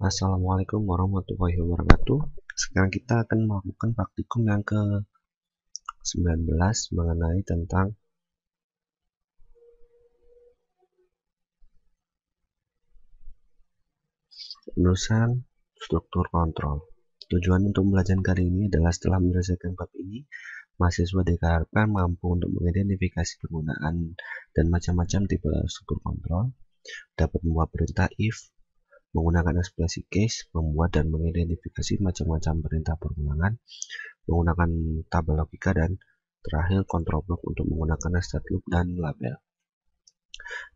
Assalamualaikum warahmatullahi wabarakatuh. Sekarang kita akan melakukan praktikum yang ke-19 mengenai tentang penulisan struktur kontrol. Tujuan untuk belajar kali ini adalah setelah menyelesaikan bab ini, mahasiswa diharapkan mampu untuk mengidentifikasi penggunaan dan macam-macam tipe struktur kontrol, dapat membuat perintah if, menggunakan ekspresi case, membuat dan mengidentifikasi macam-macam perintah perulangan, menggunakan tabel logika, dan terakhir kontrol blok untuk menggunakan state loop dan label.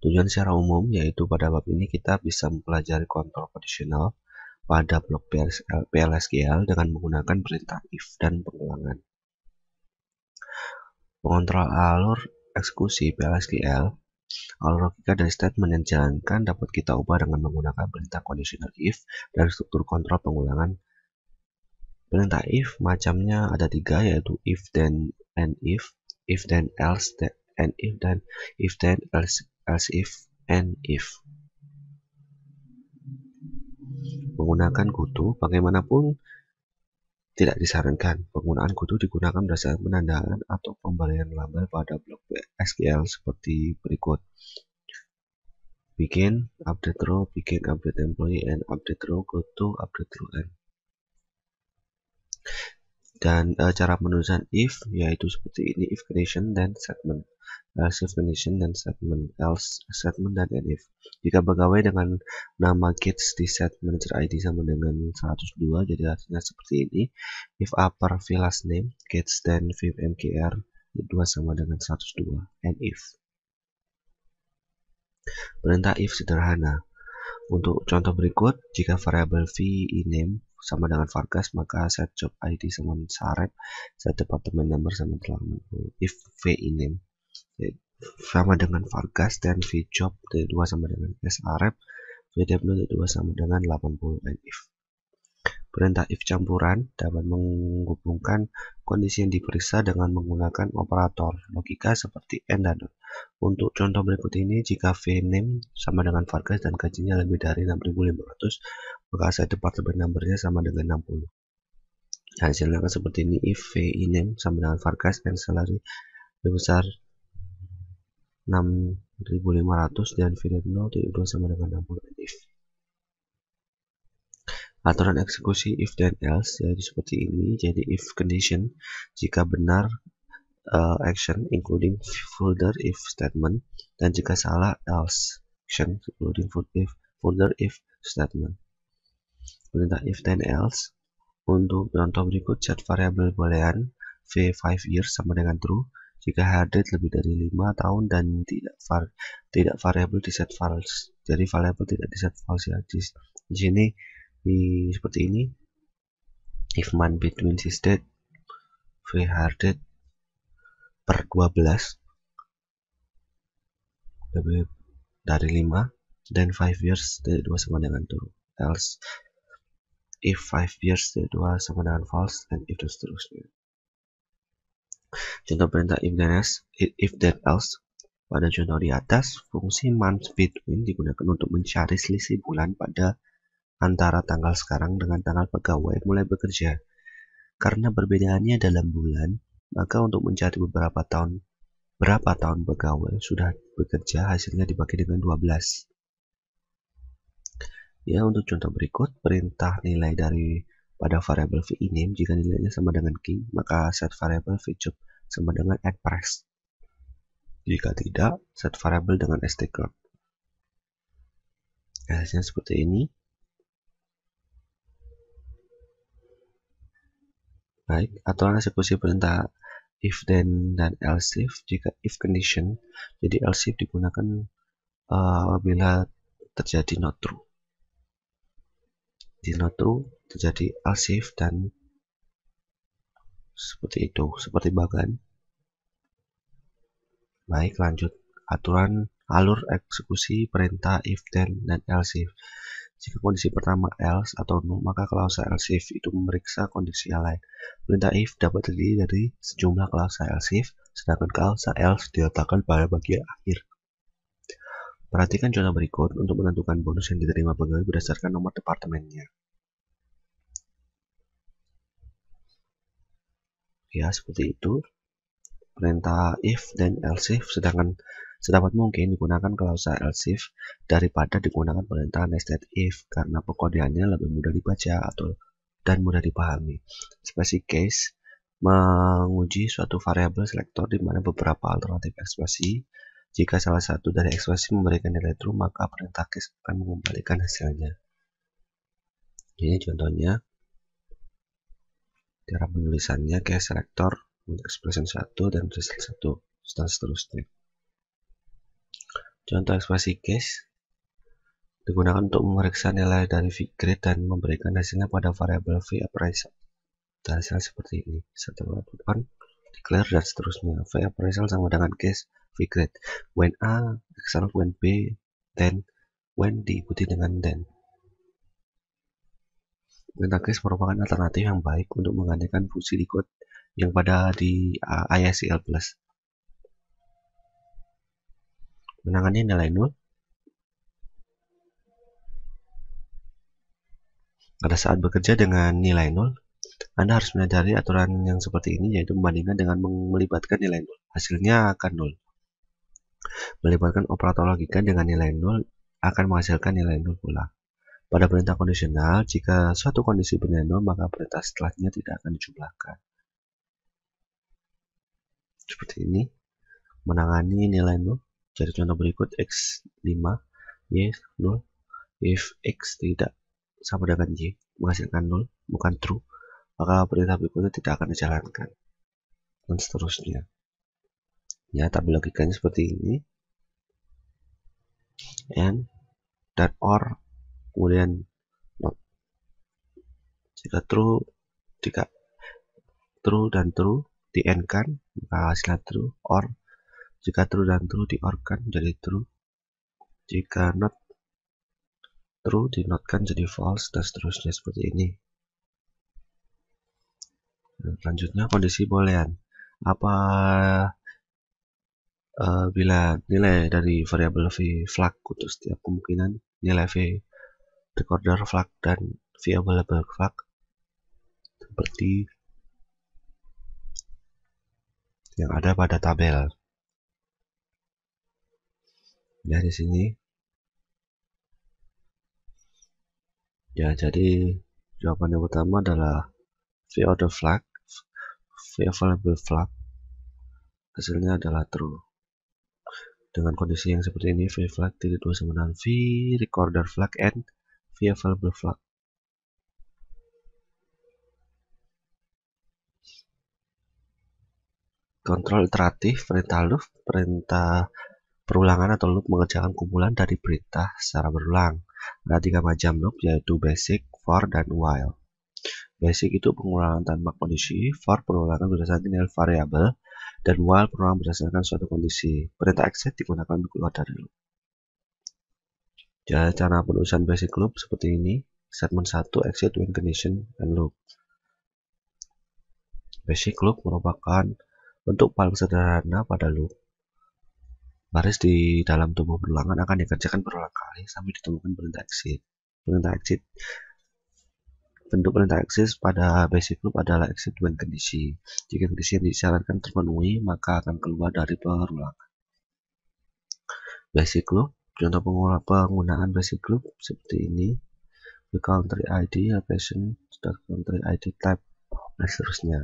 Tujuan secara umum yaitu pada bab ini kita bisa mempelajari kontrol kondisional pada blok PLSQL dengan menggunakan perintah if dan pengulangan. Pengontrol alur eksekusi PLSQL, alur logika dari statement yang dijalankan dapat kita ubah dengan menggunakan perintah conditional if dan struktur kontrol pengulangan. Perintah if macamnya ada 3, yaitu if then and if then else and if, dan if then else if and if. Menggunakan kutu, bagaimanapun tidak disarankan. Penggunaan kutu digunakan berdasarkan penandaan atau pemberian label pada blok SQL seperti berikut. Begin, update row, begin, update employee, and update row, go to, update row, and. Dan cara penulisan if yaitu seperti ini: if condition dan statement, else if condition dan statement, else statement, dan if. Jika pegawai dengan nama Gates di set manager ID sama dengan 102, jadi artinya seperti ini: if upper v last name Gates dan v mkr 2 sama dengan 102, and if. Perintah if sederhana. Untuk contoh berikut, jika variabel v name sama dengan Vargas, maka set job ID sama Sarep, set department number sama dengan 80. If v name sama dengan Vargas dan v job 2 sama dengan Sarep, v department 2 sama dengan 80, and if. Perintah if campuran dapat menghubungkan kondisi yang diperiksa dengan menggunakan operator logika seperti AND dan NOT. Untuk contoh berikut ini, jika vName sama dengan Vargas dan gajinya lebih dari 6.500, maka set department numbernya sama dengan 60. Hasilnya akan seperti ini: if vName sama dengan Vargas dan salary lebih besar 6.500 dan vName 2 sama dengan 60, and if. Aturan eksekusi if dan else yaitu seperti ini. Jadi if condition, jika benar action including further if statement, dan jika salah else action including further if statement. Perintah if dan else. Untuk contoh berikut, set variabel boolean v 5 years sama dengan true jika hard date lebih dari 5 tahun dan tidak variabel di set false. Jadi variabel tidak di set false ya. Di sini seperti ini: if month between this date v hard date per 12 lebih dari 5 dan 5 years dari 2 sama dengan true, else if 5 years dari 2 sama dengan false, dan if dan seterusnya. Contoh perintah if then else. Pada contoh di atas, fungsi month between digunakan untuk mencari selisih bulan pada antara tanggal sekarang dengan tanggal pegawai mulai bekerja. Karena perbedaannya dalam bulan, maka untuk mencari berapa tahun pegawai sudah bekerja, hasilnya dibagi dengan 12. Ya, untuk contoh berikut, perintah nilai dari pada variabel v name jika nilainya sama dengan king, maka set variabel v job sama dengan add price. Jika tidak, set variabel dengan stcloud. Hasilnya seperti ini. Baik, aturan eksekusi perintah if then dan else if. Jika if condition, jadi else if digunakan apabila terjadi not true. Di not true terjadi else if, dan seperti itu, seperti bagan. Baik, lanjut. Aturan alur eksekusi perintah if then dan else if. Jika kondisi pertama else atau no, maka klausa else if itu memeriksa kondisi yang lain. Perintah if dapat terdiri dari sejumlah klausa else if, sedangkan klausa else diletakkan pada bagian akhir. Perhatikan contoh berikut untuk menentukan bonus yang diterima pegawai berdasarkan nomor departemennya. Ya, seperti itu. Perintah if dan else if, sedangkan sedapat mungkin digunakan klausa else if daripada digunakan perintah nested if karena pekodeannya lebih mudah dibaca dan mudah dipahami. Ekspresi case menguji suatu variabel selektor di mana beberapa alternatif ekspresi. Jika salah satu dari ekspresi memberikan nilai true, maka perintah case akan mengembalikan hasilnya. Ini contohnya. Cara penulisannya case selector untuk expression 1 dan result 1 dan seterusnya. Contoh ekspresi case digunakan untuk memeriksa nilai dari VGrade dan memberikan hasilnya pada variabel VAppraisal. Dan hasil seperti ini. Setelah lakukan declare dan seterusnya. VAppraisal sama dengan case VGrade. When A, excel when B, then when diikuti dengan then. Perintah case merupakan alternatif yang baik untuk menggantikan fungsi decode yang pada di ISCL+. Menangani nilai 0. Pada saat bekerja dengan nilai 0, Anda harus menyadari aturan yang seperti ini, yaitu membandingkan dengan melibatkan nilai 0. Hasilnya akan 0. Melibatkan operator logika dengan nilai 0 akan menghasilkan nilai 0 pula. Pada perintah kondisional, jika suatu kondisi bernilai 0, maka perintah setelahnya tidak akan dijumlahkan. Seperti ini. Menangani nilai 0. Jadi contoh berikut x5, y 0. If x tidak sama dengan y, menghasilkan 0, bukan true, maka perintah berikutnya tidak akan dijalankan. Dan seterusnya. Ya, tabel logikanya seperti ini. And, dan or, kemudian not. Jika true dan true di end kan, maka hasilnya true. Or, jika true dan true di or kan jadi true. Jika not true di not kan jadi false, dan seterusnya seperti ini. Dan selanjutnya kondisi boolean. Bila nilai dari variabel v flag untuk setiap kemungkinan nilai v recorder flag dan v available flag seperti yang ada pada tabel. Ya, di sini. Ya, jadi jawaban yang pertama adalah v order flag, v available flag. Hasilnya adalah true. Dengan kondisi yang seperti ini, v flag tidak dua sama dengan v recorder flag and v available flag. Kontrol iteratif, perintah loop, perintah perulangan atau loop mengerjakan kumpulan dari perintah secara berulang. Ada 3 macam loop, yaitu basic, for, dan while. Basic itu pengulangan tanpa kondisi, for perulangan berdasarkan nilai variabel, dan while perulangan berdasarkan suatu kondisi. Perintah exit digunakan untuk keluar dari loop. Jadi cara penulisan basic loop seperti ini. Statement 1, exit when condition and loop. Basic loop merupakan bentuk paling sederhana pada loop. Baris di dalam tubuh perulangan akan dikerjakan berulang kali sampai ditemukan perintah exit. Bentuk perintah exit pada basic loop adalah exit when kondisi. Jika kondisi yang disyaratkan terpenuhi, maka akan keluar dari perulangan. Basic loop, contoh penggunaan basic loop seperti ini. The country ID, location, country ID type, dan seterusnya.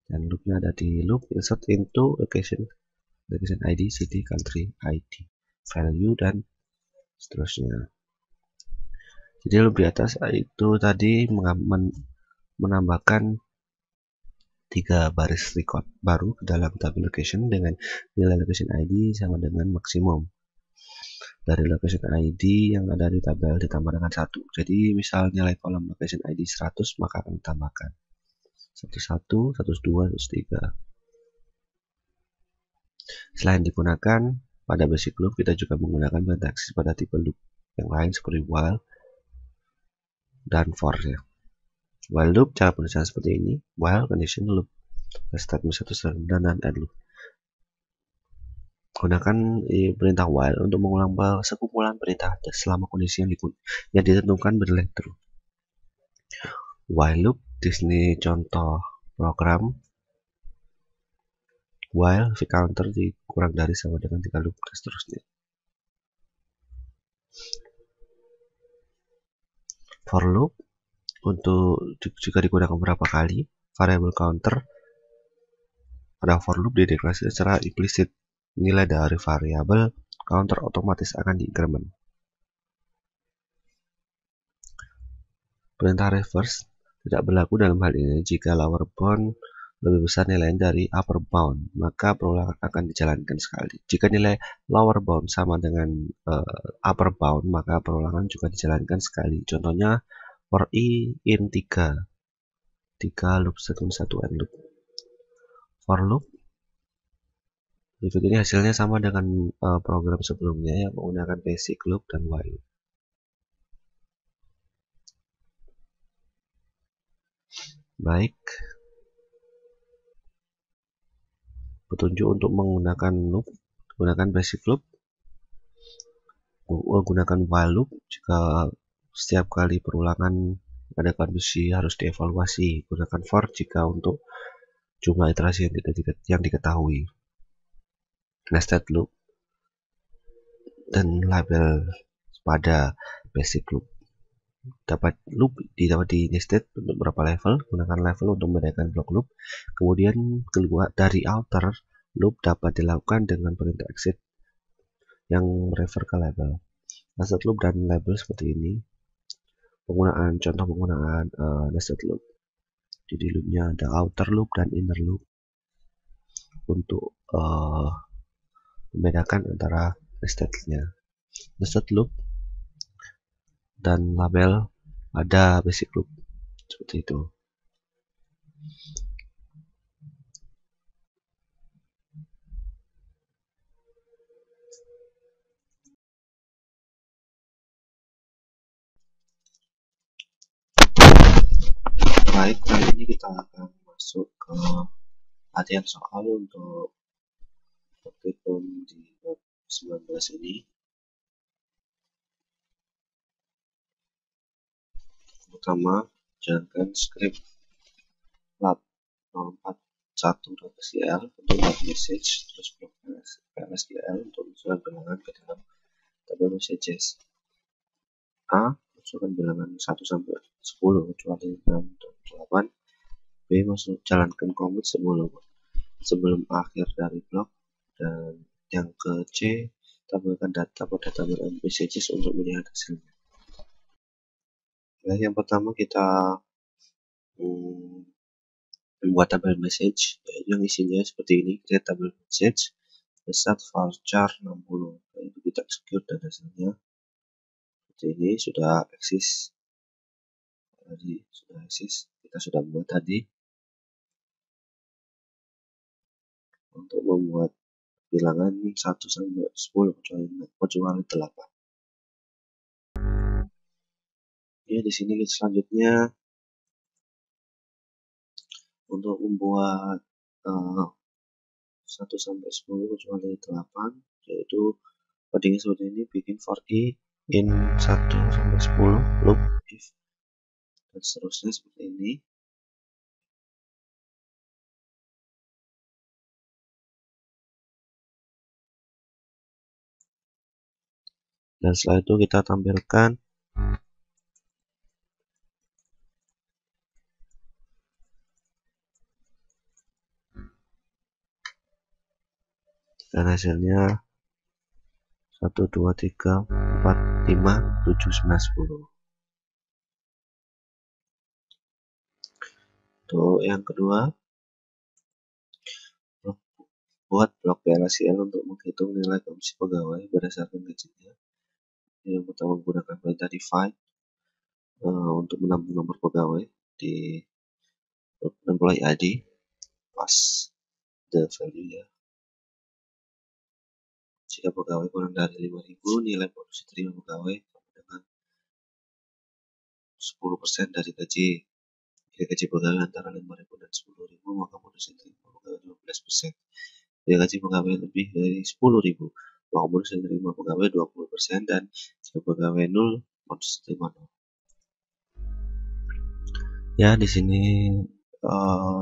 Dan loopnya ada di loop insert into location ID, city, country ID, value, dan seterusnya. Jadi loop di atas itu tadi menambahkan 3 baris record baru ke dalam tabel location dengan nilai location ID sama dengan maksimum dari location ID yang ada di tabel ditambah dengan 1. Jadi misal nilai kolom location ID 100, maka akan ditambahkan 11, 102, 103. Selain digunakan pada basic loop, kita juga menggunakan perintah exit pada tipe loop yang lain seperti while dan for. Ya. While loop cara penulisan seperti ini. While condition loop, statement 1 dan end loop. Gunakan perintah while untuk mengulang sekumpulan perintah selama kondisi yang ditentukan berlaku true. While loop di sini contoh program. While v counter dikurang dari sama dengan 3 loop dan seterusnya. For loop untuk jika digunakan beberapa kali, variable counter pada for loop dideklarasikan secara implisit. Nilai dari variabel counter otomatis akan diincrement. Perintah reverse tidak berlaku dalam hal ini jika lower bound lebih besar nilainya dari upper bound, maka perulangan akan dijalankan sekali. Jika nilai lower bound sama dengan upper bound, maka perulangan juga dijalankan sekali. Contohnya for i in 3 loop statement 1 and loop. For loop berikut ini hasilnya sama dengan program sebelumnya yang menggunakan basic loop dan while. Baik, petunjuk untuk menggunakan loop, gunakan basic loop, gunakan while loop jika setiap kali perulangan ada kondisi harus dievaluasi. Gunakan for jika untuk jumlah iterasi yang diketahui. Nested loop dan label pada basic loop. Dapat di nested untuk beberapa level. Gunakan level untuk membedakan blok loop. Kemudian keluar dari outer loop dapat dilakukan dengan perintah exit yang refer ke label. Nested loop dan label seperti ini. Contoh penggunaan nested loop. Jadi loopnya ada outer loop dan inner loop untuk membedakan antara nestednya. Nested loop dan label ada basic loop seperti itu. Baik, kali ini kita akan masuk ke latihan soal untuk praktikum di bab 19 ini. Pertama, jalankan script lab 041.sql untuk lab message, terus blok PLSQL untuk menunjukkan bilangan ke dalam tabel messages. A, masukkan bilangan 1 sampai 10 kecuali 6 dan 8. B, jalankan commit sebelum akhir dari blok. Dan yang ke C, tabelkan data pada tabel messages untuk melihat hasilnya. Nah, yang pertama kita membuat tabel message yang isinya seperti ini. Create tabel message, set varchar 60, itu kita execute dan hasilnya seperti ini. Sudah eksis tadi, kita sudah buat tadi. Untuk membuat bilangan 1 sampai 10 kecuali 8. Ya, di sini selanjutnya untuk membuat 1 sampai 10 kecuali 8, yaitu codingnya seperti ini. Bikin for i in 1 sampai 10 loop if dan seterusnya seperti ini. Dan setelah itu kita tampilkan dan hasilnya 1, 2, 3, 4, 5, 7, 9, 10. Untuk yang kedua, buat blok PLSQL untuk menghitung nilai komisi pegawai berdasarkan gajinya. Yang pertama menggunakan perintah divide untuk menambah nomor pegawai di employee ID, pas the value ya. Jika pegawai kurang dari 5.000, nilai bonus diterima pegawai sama dengan 10% dari gaji. Jika gaji pegawai antara 5.000 dan 10.000, maka bonus diterima pegawai 15%. gaji pegawai lebih dari 10.000 maka bonus yang diterima pegawai 20% dan jika pegawai 0 bonus diterima 0. Ya, di sini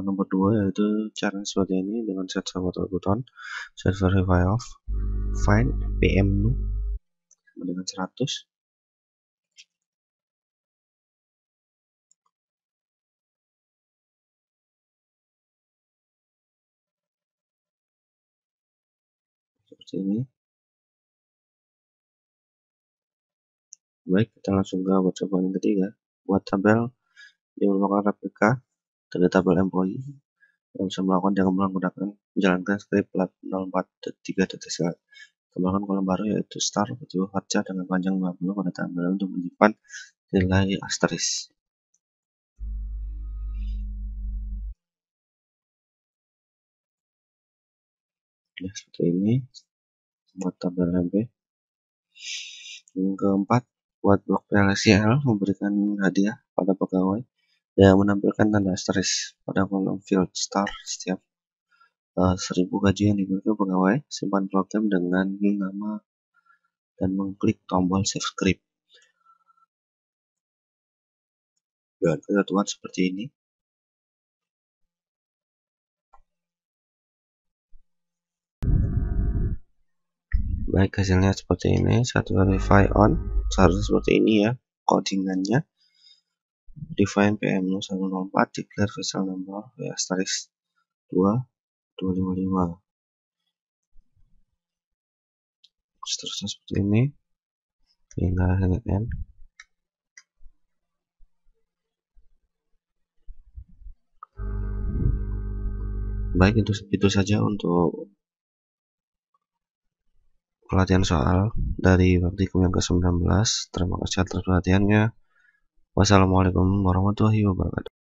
nomor 2 yaitu cara seperti ini dengan set sama button set verify off find PM nu sama dengan 100. Seperti ini. Baik, kita langsung ke percobaan yang ketiga. Buat tabel yang merupakan replika dari tabel employee yang bisa melakukan dengan menggunakan menjalankan script lab 04.3. Tambahkan kolom baru yaitu star petunjuk kerja dengan panjang 50 pada tabel untuk menyimpan nilai asterisk. Ya, seperti ini buat tabel MP. Yang keempat, buat blok PLSCL memberikan hadiah pada pegawai dan menampilkan tanda asterisk pada kolom field star setiap 1000 gaji yang dimiliki pegawai. Simpan program dengan nama dan mengklik tombol save script. Dan ketentuan seperti ini. Baik, hasilnya seperti ini. Satu verify on seharusnya seperti ini ya codingannya. Define PM 104 declare vessel number asterisk 2255. Seterusnya seperti ini hingga n. Baik, itu saja untuk pelatihan soal dari praktikum yang ke-19. Terima kasih atas perhatiannya. Wassalamualaikum warahmatullahi wabarakatuh.